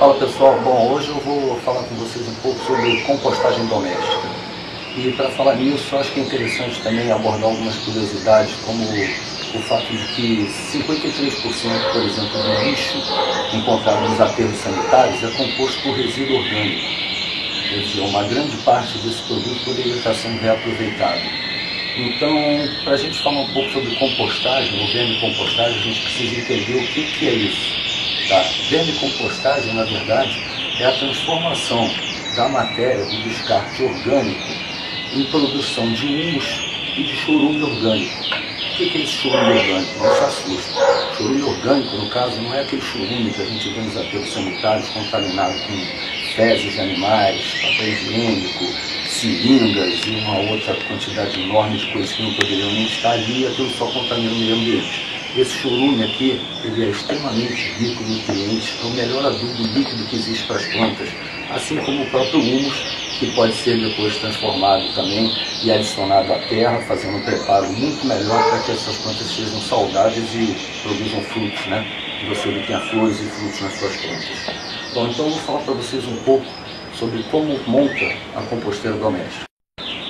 Fala pessoal, bom, hoje eu vou falar com vocês um pouco sobre compostagem doméstica. E para falar nisso, acho que é interessante também abordar algumas curiosidades, como o fato de que 53%, por exemplo, do lixo encontrado nos aterros sanitários é composto por resíduo orgânico. Quer dizer, uma grande parte desse produto poderia estar sendo reaproveitado. Então, para a gente falar um pouco sobre compostagem, ou vermicompostagem, a gente precisa entender o que é isso. Tá? Vermicompostagem, na verdade, é a transformação da matéria do descarte orgânico em produção de humus e de chorume orgânico. O que é esse chorume orgânico? Não se assusta. Chorume orgânico, no caso, não é aquele chorume que a gente vê nos aterros sanitários contaminado com fezes de animais, papel higiênico, seringas e uma outra quantidade enorme de coisas que não poderiam nem estar ali, e aquilo só contamina o meio ambiente. Esse chorume aqui, ele é extremamente rico em nutrientes, é o melhor adubo líquido que existe para as plantas, assim como o próprio humus, que pode ser depois transformado também e adicionado à terra, fazendo um preparo muito melhor para que essas plantas sejam saudáveis e produzam frutos, né? Que você obtenha flores e frutos nas suas plantas. Bom, então eu vou falar para vocês um pouco sobre como monta a composteira doméstica.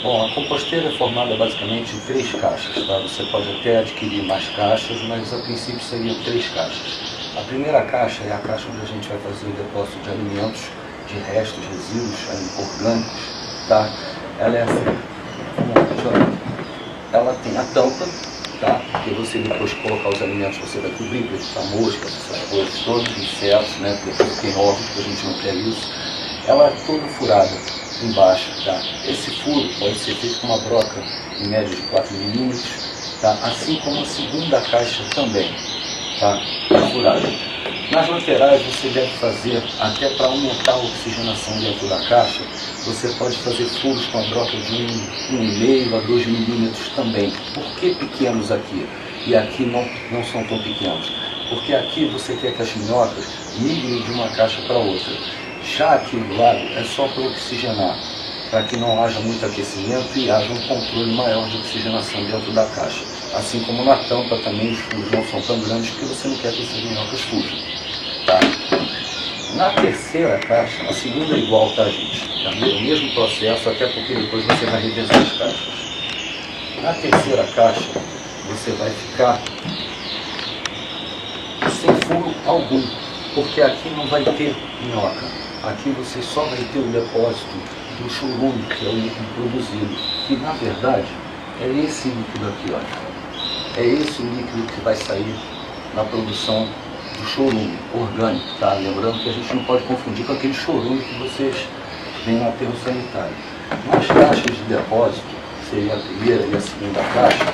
Bom, a composteira é formada basicamente de 3 caixas, tá? Você pode até adquirir mais caixas, mas a princípio seriam 3 caixas. A primeira caixa é a caixa onde a gente vai fazer o depósito de alimentos, de restos, resíduos orgânicos, tá? Ela é assim, ela tem a tampa, tá? Porque você depois de colocar os alimentos, você vai cobrir para evitar moscas, essas coisas, todos insetos, né? Porque tem ovos, que a gente não quer isso. Ela é toda furada embaixo, tá? Esse furo pode ser feito com uma broca em média de 4 mm, tá? Assim como a segunda caixa também, tá? Furada. Nas laterais você deve fazer, até para aumentar a oxigenação dentro da caixa, você pode fazer furos com a broca de 1,5 a 2 mm também. Por que pequenos aqui? E aqui não são tão pequenos? Porque aqui você quer que as minhocas migrem de uma caixa para outra. Já aqui do lado é só para oxigenar, para que não haja muito aquecimento e haja um controle maior de oxigenação dentro da caixa. Assim como na tampa também os furos não são tão grandes, porque você não quer que essas minhocas fujam. Tá? Na terceira caixa, a segunda é igual, tá, gente? É o mesmo processo, até porque depois você vai revezar as caixas. Na terceira caixa, você vai ficar sem furo algum, porque aqui não vai ter minhoca. Aqui você só vai ter o depósito do chorume, que é o líquido produzido. E na verdade, é esse líquido aqui, ó. É esse o líquido que vai sair na produção do chorume orgânico, tá? Lembrando que a gente não pode confundir com aquele chorume que vocês veem no aterro sanitário. Nas caixas de depósito, seria a primeira e a segunda caixa,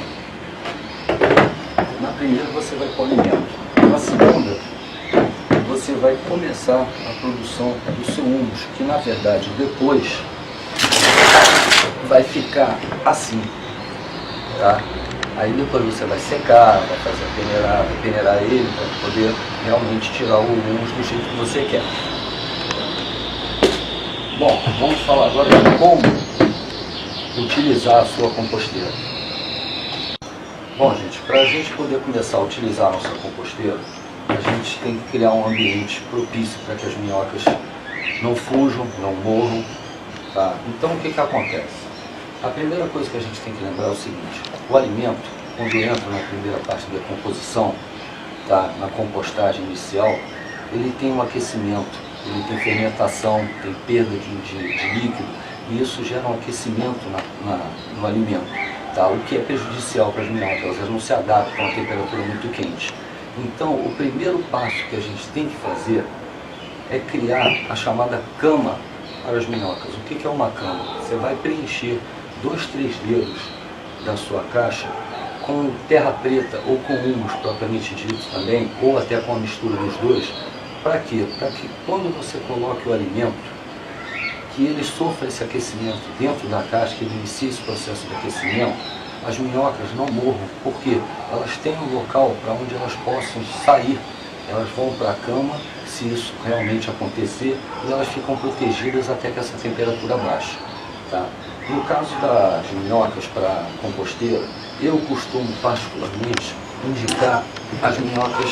na primeira você vai pôr alimento. Na segunda, você vai começar a produção do seu humus, que na verdade depois vai ficar assim, tá? Aí depois você vai secar, vai fazer peneirar, vai peneirar ele para poder realmente tirar o humus do jeito que você quer. Bom, vamos falar agora de como utilizar a sua composteira. Bom, gente, para a gente poder começar a utilizar a nossa composteira, a gente tem que criar um ambiente propício para que as minhocas não fujam, não morram, tá? Então o que acontece? A primeira coisa que a gente tem que lembrar é o seguinte: o alimento, quando entra na primeira parte da decomposição, tá? Na compostagem inicial, ele tem um aquecimento, ele tem fermentação, tem perda de líquido, e isso gera um aquecimento no alimento, tá? O que é prejudicial para as minhocas, elas não se adaptam a uma temperatura muito quente. Então, o primeiro passo que a gente tem que fazer é criar a chamada cama para as minhocas. O que é uma cama? Você vai preencher 2, 3 dedos da sua caixa com terra preta ou com humus propriamente dito também, ou até com a mistura dos dois. Para quê? Para que quando você coloque o alimento, que ele sofra esse aquecimento dentro da caixa, que ele inicie esse processo de aquecimento, as minhocas não morram, porque elas têm um local para onde elas possam sair. Elas vão para a cama, se isso realmente acontecer, e elas ficam protegidas até que essa temperatura baixe. Tá? No caso das minhocas para composteira, eu costumo particularmente indicar as minhocas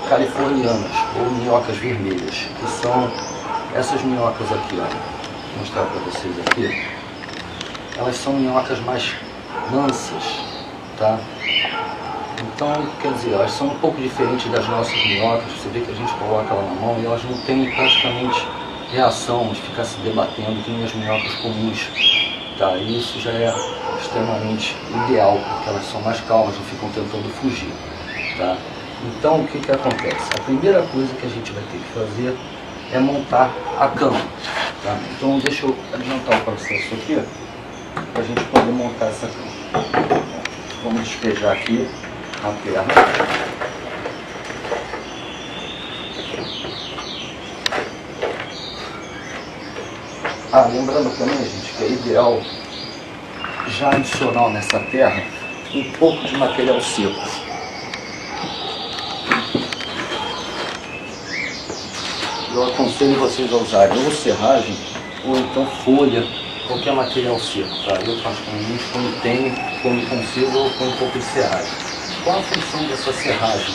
californianas ou minhocas vermelhas, que são essas minhocas aqui, ó. Vou mostrar para vocês aqui. Elas são minhocas mais mansas, tá? Então, quer dizer, elas são um pouco diferentes das nossas minhocas. Você vê que a gente coloca ela na mão e elas não têm praticamente reação de ficar se debatendo que nem as minhocas comuns, tá? E isso já é extremamente ideal, porque elas são mais calmas, não ficam tentando fugir, tá? Então, o que que acontece? A primeira coisa que a gente vai ter que fazer é montar a cama, tá? Então, deixa eu adiantar o processo aqui, para a gente poder montar essa cama. Vamos despejar aqui a terra. Lembrando também, gente, que é ideal já adicionar nessa terra um pouco de material seco. Eu aconselho vocês a usarem ou serragem ou então folha, qualquer material seco, tá? Eu particularmente, quando consigo, eu ponho um pouco de serragem. Qual a função dessa serragem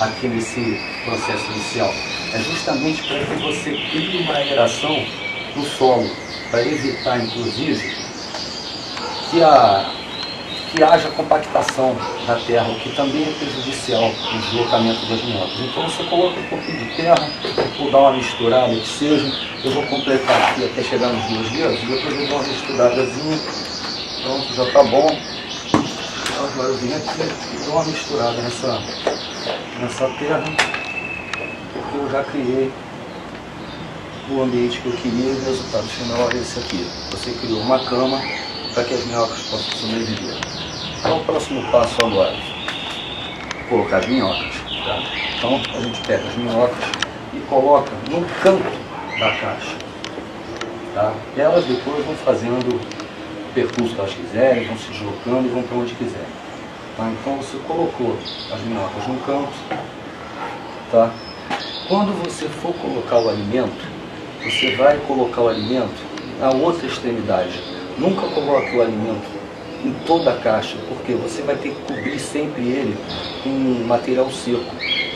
aqui nesse processo inicial? É justamente para que você crie uma aeração no solo, para evitar, inclusive, que haja compactação da terra, o que também é prejudicial no deslocamento das minhocas. Então você coloca um pouquinho de terra, ou dá uma misturada que seja. Eu vou completar aqui até chegar nos 2 dedos, e depois eu dou uma misturadazinha. Pronto, já está bom. Agora eu vim aqui e dou uma misturada nessa terra, porque eu já criei o ambiente que eu queria, e o resultado final é esse aqui. Você criou uma cama para que as minhocas possam sobreviver. Então o próximo passo agora é colocar as minhocas, tá? Então a gente pega as minhocas e coloca no canto da caixa, tá? E elas depois vão fazendo o percurso que elas quiserem, vão se deslocando e vão para onde quiserem, tá? Então você colocou as minhocas no canto, tá? Quando você for colocar o alimento, você vai colocar o alimento na outra extremidade. Nunca coloque o alimento em toda a caixa, porque você vai ter que cobrir sempre ele com material seco,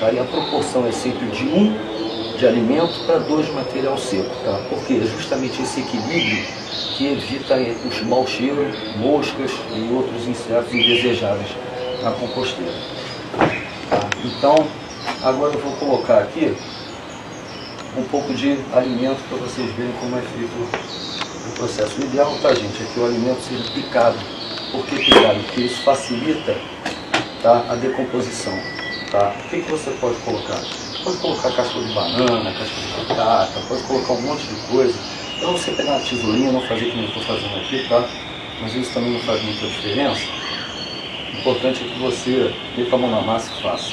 tá? E a proporção é sempre de 1 de alimento para 2 de material seco, tá? Porque é justamente esse equilíbrio que evita os maus cheiros, moscas e outros insetos indesejáveis na composteira, tá? Então, agora eu vou colocar aqui um pouco de alimento para vocês verem como é feito o processo. O ideal, tá, gente, é que o alimento seja picado. Por que picado? Porque isso facilita, tá, a decomposição, tá? O que você pode colocar? Pode colocar casca de banana, casca de batata, pode colocar um monte de coisa. Para você pegar uma tesourinha, não fazer como eu estou fazendo aqui, tá? Mas isso também não faz muita diferença. O importante é que você dê com a mão na massa e faça,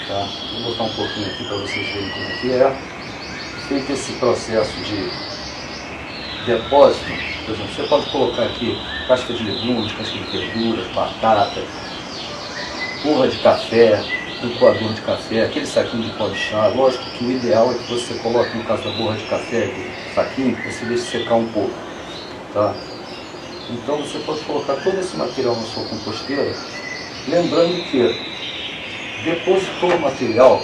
tá? Vou botar um pouquinho aqui para vocês verem como é que é. Feito esse processo de depósito, por exemplo, você pode colocar aqui casca de legumes, casca de verduras, batata, porra de café, um coador de café, aquele saquinho de pó de chá. Lógico que o ideal é que você coloque, no caso da borra de café, o saquinho, que você deixe secar um pouco, tá? Então você pode colocar todo esse material na sua composteira, lembrando que depositou o material,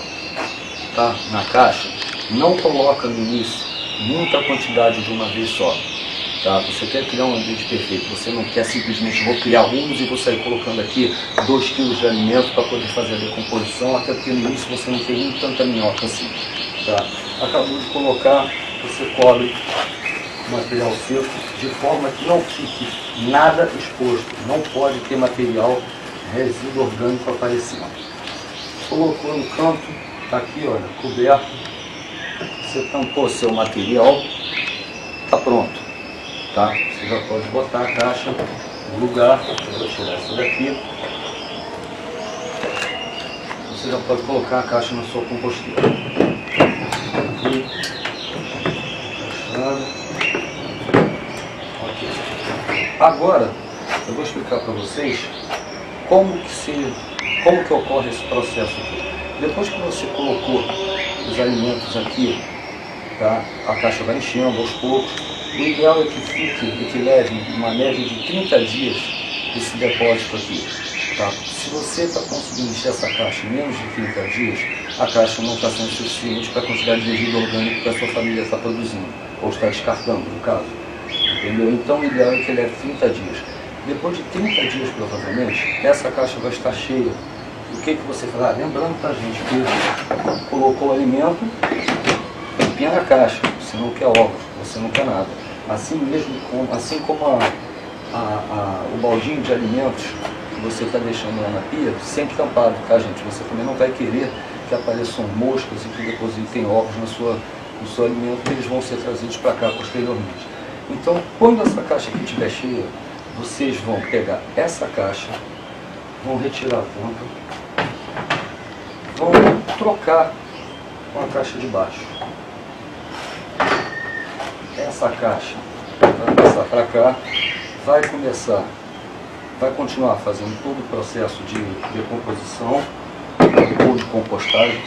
tá, na caixa, não coloca no início muita quantidade de uma vez só, tá? Você quer criar um ambiente perfeito, você não quer simplesmente vou criar rumos e vou sair colocando aqui 2 kg de alimento para poder fazer a decomposição, até porque no início você não tem nem tanta minhoca assim, tá? Acabou de colocar, você cobre o material seco de forma que não fique nada exposto, não pode ter material, resíduo orgânico aparecendo. Colocou no canto, tá aqui, olha, coberto. Você tampou seu material, está pronto, tá? Você já pode botar a caixa no lugar. Eu vou tirar essa daqui. Você já pode colocar a caixa na sua composteira. Aqui, fechando. Ok. Agora eu vou explicar para vocês como que ocorre esse processo aqui. Depois que você colocou os alimentos aqui, tá? A caixa vai enchendo aos poucos. O ideal é que leve uma média de 30 dias esse depósito aqui. Tá? Se você está conseguindo encher essa caixa em menos de 30 dias, a caixa não está sendo suficiente para a quantidade de resíduo orgânico que a sua família está produzindo, ou está descartando, no caso. Entendeu? Então o ideal é que ele leve 30 dias. Depois de 30 dias, provavelmente, essa caixa vai estar cheia. O que você faz? Lembrando, tá, gente, que colocou o alimento, limpinha na caixa, você não quer ovos, você não quer nada. Assim mesmo, assim como o baldinho de alimentos que você está deixando lá na pia, sempre tampado, tá, gente? Você também não vai querer que apareçam moscas e que depositem ovos no seu alimento, que eles vão ser trazidos para cá posteriormente. Então, quando essa caixa aqui estiver cheia, vocês vão pegar essa caixa, vão retirar a tampa, vão trocar com a caixa de baixo. Essa caixa vai passar para cá, vai continuar fazendo todo o processo de decomposição ou de compostagem,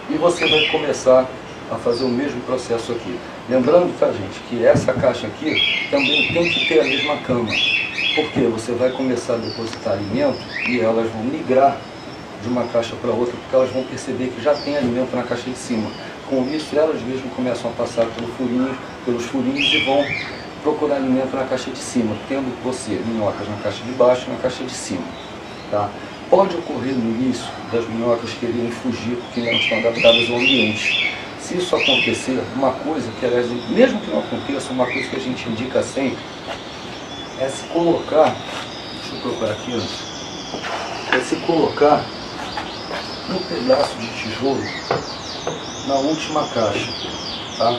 e você vai começar a fazer o mesmo processo aqui. Lembrando, tá, gente, que essa caixa aqui também tem que ter a mesma cama, porque você vai começar a depositar alimento e elas vão migrar de uma caixa para outra, porque elas vão perceber que já tem alimento na caixa de cima. Com isso, elas mesmas começam a passar pelos furinhos e vão procurar alimento na caixa de cima, tendo você minhocas na caixa de baixo e na caixa de cima. Tá? Pode ocorrer no início das minhocas quererem fugir porque ainda não estão adaptadas ao ambiente. Se isso acontecer, uma coisa que, aliás, mesmo que não aconteça, uma coisa que a gente indica sempre é se colocar, deixa eu procurar aqui antes, é se colocar um pedaço de tijolo na última caixa, tá?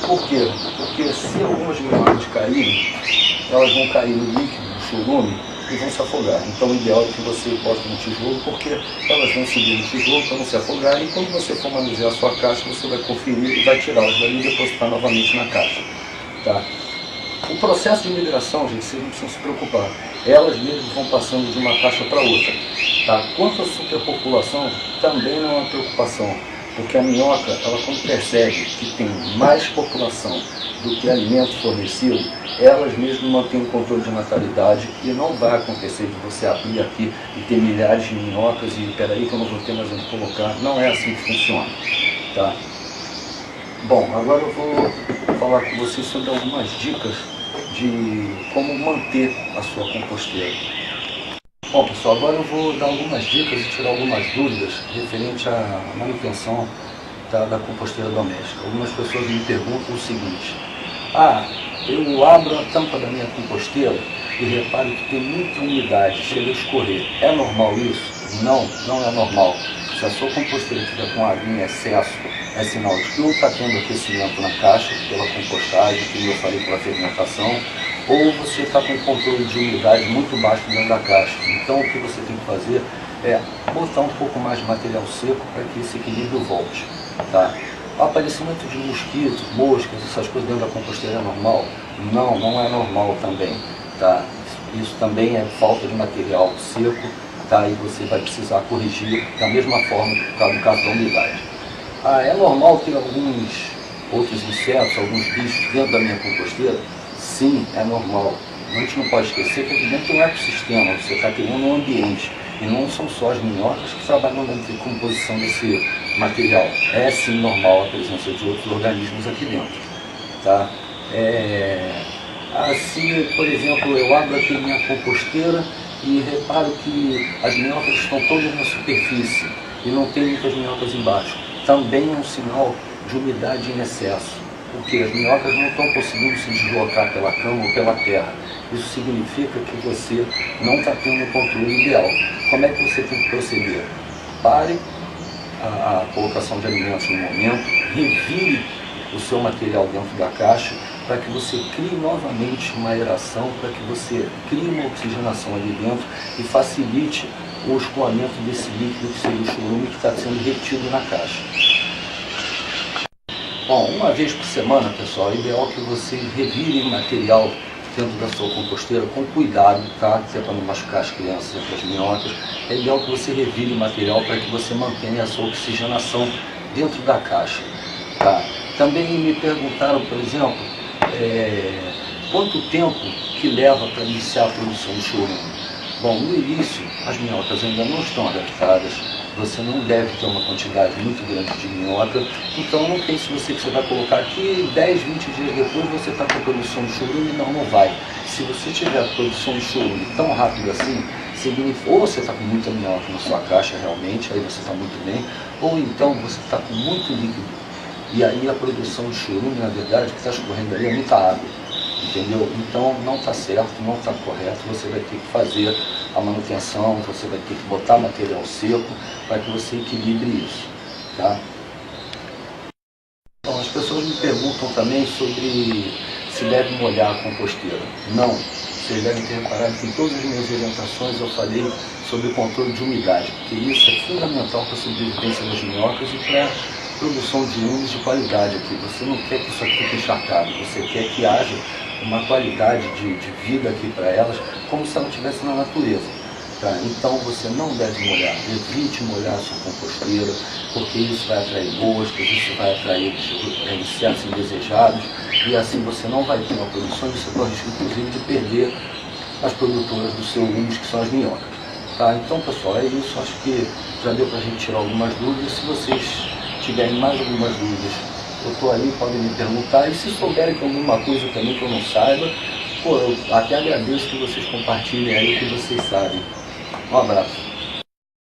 Por quê? Porque se algumas minhocas caírem, elas vão cair no líquido, no chorume, e vão se afogar. Então o ideal é que você poste no tijolo, porque elas vão subir no tijolo para não se afogar, e quando você for manusear a sua caixa, você vai conferir e vai tirá-las dali e depositar novamente na caixa. Tá? O processo de migração, gente, vocês não precisam se preocupar. Elas mesmas vão passando de uma caixa para outra. Tá? Quanto à superpopulação, também não é uma preocupação, porque a minhoca, ela quando percebe que tem mais população do que alimento fornecido, elas mesmas mantêm o controle de natalidade, e não vai acontecer de você abrir aqui e ter milhares de minhocas e peraí que eu não vou ter mais onde colocar. Não é assim que funciona. Tá? Bom, agora eu vou falar com vocês sobre algumas dicas de como manter a sua composteira. Bom, pessoal, agora eu vou dar algumas dicas e tirar algumas dúvidas referente à manutenção da composteira doméstica. Algumas pessoas me perguntam o seguinte: eu abro a tampa da minha composteira e reparo que tem muita umidade, chega a escorrer. É normal isso? Não, não é normal. Se a sua composteira estiver com água em excesso, é sinal de que ou está tendo aquecimento na caixa, pela compostagem, que eu falei, pela fermentação, ou você está com controle de umidade muito baixo dentro da caixa. Então o que você tem que fazer é botar um pouco mais de material seco para que esse equilíbrio volte. Tá? O aparecimento de mosquitos, moscas, essas coisas dentro da composteira é normal? Não, não é normal também. Tá? Isso também é falta de material seco, tá? E você vai precisar corrigir da mesma forma que está no caso da umidade. É normal ter alguns outros insetos, alguns bichos dentro da minha composteira? Sim, é normal. A gente não pode esquecer que aqui dentro tem um ecossistema, você está criando um ambiente. E não são só as minhocas que trabalham na decomposição desse material. É sim normal a presença de outros organismos aqui dentro. Tá? Se, por exemplo, eu abro aqui minha composteira e reparo que as minhocas estão todas na superfície e não tem muitas minhocas embaixo, também é um sinal de umidade em excesso, porque as minhocas não estão conseguindo se deslocar pela cama ou pela terra. Isso significa que você não está tendo o controle ideal. Como é que você tem que proceder? Pare a colocação de alimentos no momento, revire o seu material dentro da caixa, para que você crie novamente uma aeração, para que você crie uma oxigenação ali dentro e facilite o escoamento desse líquido que seria o chorume que está sendo retido na caixa. Bom, uma vez por semana, pessoal, é ideal que você revire o material dentro da sua composteira com cuidado, tá? Que é para não machucar as crianças e as minhocas. É ideal que você revire o material para que você mantenha a sua oxigenação dentro da caixa. Tá? Também me perguntaram, por exemplo, quanto tempo que leva para iniciar a produção de chorume. Bom, no início, as minhocas ainda não estão adaptadas, você não deve ter uma quantidade muito grande de minhoca, então não pense você que você vai colocar aqui 10, 20 dias depois você está com a produção de chorume, não vai. Se você tiver a produção de chorume tão rápido assim, significa ou você está com muita minhoca na sua caixa realmente, aí você está muito bem, ou então você está com muito líquido. E aí a produção de chorume, na verdade, que está escorrendo ali é muita água, entendeu? Então não está certo, não está correto, você vai ter que fazer a manutenção, você vai ter que botar material seco para que você equilibre isso, tá? Bom, as pessoas me perguntam também sobre se deve molhar a composteira. Não, vocês devem ter reparado que em todas as minhas orientações eu falei sobre o controle de umidade, porque isso é fundamental para a sobrevivência das minhocas e para a produção de humus de qualidade aqui. Você não quer que isso aqui fique encharcado, você quer que haja uma qualidade de vida aqui para elas, como se ela estivesse na natureza. Tá? Então você não deve molhar, evite molhar a sua composteira, porque isso vai atrair moscas, isso vai atrair insetos indesejados, e assim você não vai ter uma produção, você corre risco inclusive de perder as produtoras do seu humus, que são as minhocas. Tá? Então pessoal, é isso, acho que já deu para a gente tirar algumas dúvidas. Se vocês tiverem mais algumas dúvidas, eu estou aí, podem me perguntar, e se souberem que alguma coisa também que eu não saiba, pô, eu até agradeço que vocês compartilhem aí o que vocês sabem. Um abraço.